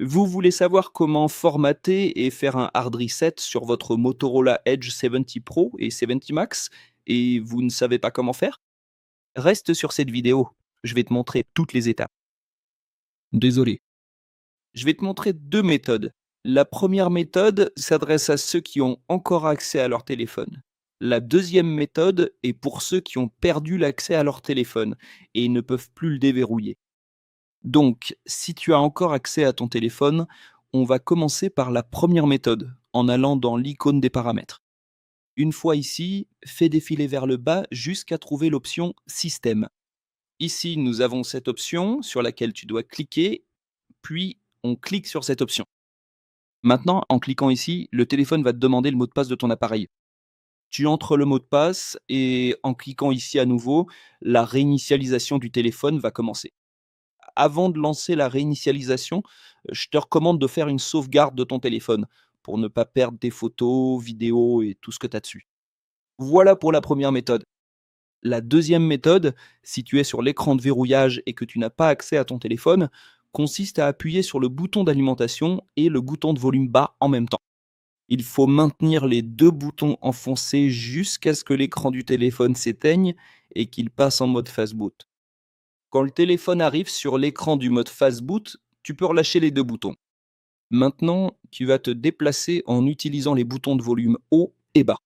Vous voulez savoir comment formater et faire un hard reset sur votre Motorola Edge 70 Pro et 70 Max et vous ne savez pas comment faire? Reste sur cette vidéo, je vais te montrer toutes les étapes. Désolé. Je vais te montrer 2 méthodes. La première méthode s'adresse à ceux qui ont encore accès à leur téléphone. La deuxième méthode est pour ceux qui ont perdu l'accès à leur téléphone et ne peuvent plus le déverrouiller. Donc, si tu as encore accès à ton téléphone, on va commencer par la première méthode, en allant dans l'icône des paramètres. Une fois ici, fais défiler vers le bas jusqu'à trouver l'option Système. Ici, nous avons cette option sur laquelle tu dois cliquer, puis on clique sur cette option. Maintenant, en cliquant ici, le téléphone va te demander le mot de passe de ton appareil. Tu entres le mot de passe et en cliquant ici à nouveau, la réinitialisation du téléphone va commencer. Avant de lancer la réinitialisation, je te recommande de faire une sauvegarde de ton téléphone pour ne pas perdre tes photos, vidéos et tout ce que tu as dessus. Voilà pour la première méthode. La deuxième méthode, si tu es sur l'écran de verrouillage et que tu n'as pas accès à ton téléphone, consiste à appuyer sur le bouton d'alimentation et le bouton de volume bas en même temps. Il faut maintenir les 2 boutons enfoncés jusqu'à ce que l'écran du téléphone s'éteigne et qu'il passe en mode fast boot. Quand le téléphone arrive sur l'écran du mode fast boot, tu peux relâcher les 2 boutons. Maintenant, tu vas te déplacer en utilisant les boutons de volume haut et bas.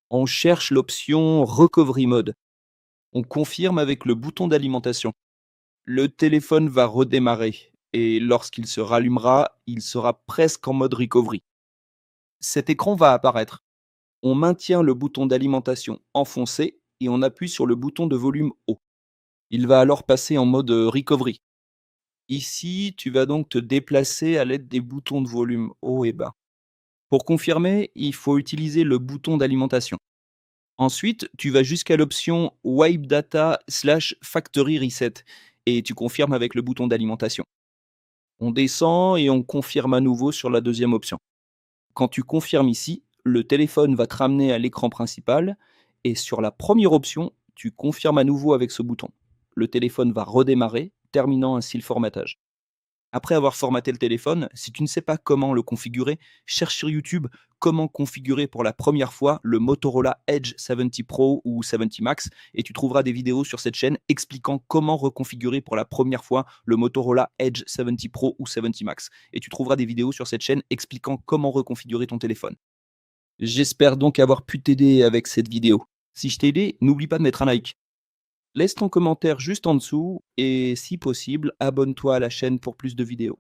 On cherche l'option Recovery Mode. On confirme avec le bouton d'alimentation. Le téléphone va redémarrer et lorsqu'il se rallumera, il sera presque en mode recovery. Cet écran va apparaître. On maintient le bouton d'alimentation enfoncé et on appuie sur le bouton de volume haut. Il va alors passer en mode recovery. Ici, tu vas donc te déplacer à l'aide des boutons de volume haut et bas. Pour confirmer, il faut utiliser le bouton d'alimentation. Ensuite, tu vas jusqu'à l'option Wipe Data/Factory Reset et tu confirmes avec le bouton d'alimentation. On descend et on confirme à nouveau sur la deuxième option. Quand tu confirmes ici, le téléphone va te ramener à l'écran principal et sur la première option, tu confirmes à nouveau avec ce bouton. Le téléphone va redémarrer, terminant ainsi le formatage. Après avoir formaté le téléphone, si tu ne sais pas comment le configurer, cherche sur YouTube comment configurer pour la première fois le Motorola Edge 70 Pro ou 70 Max et tu trouveras des vidéos sur cette chaîne expliquant comment reconfigurer pour la première fois le Motorola Edge 70 Pro ou 70 Max. Et tu trouveras des vidéos sur cette chaîne expliquant comment reconfigurer ton téléphone. J'espère donc avoir pu t'aider avec cette vidéo. Si je t'ai aidé, n'oublie pas de mettre un like. Laisse ton commentaire juste en dessous et si possible, abonne-toi à la chaîne pour plus de vidéos.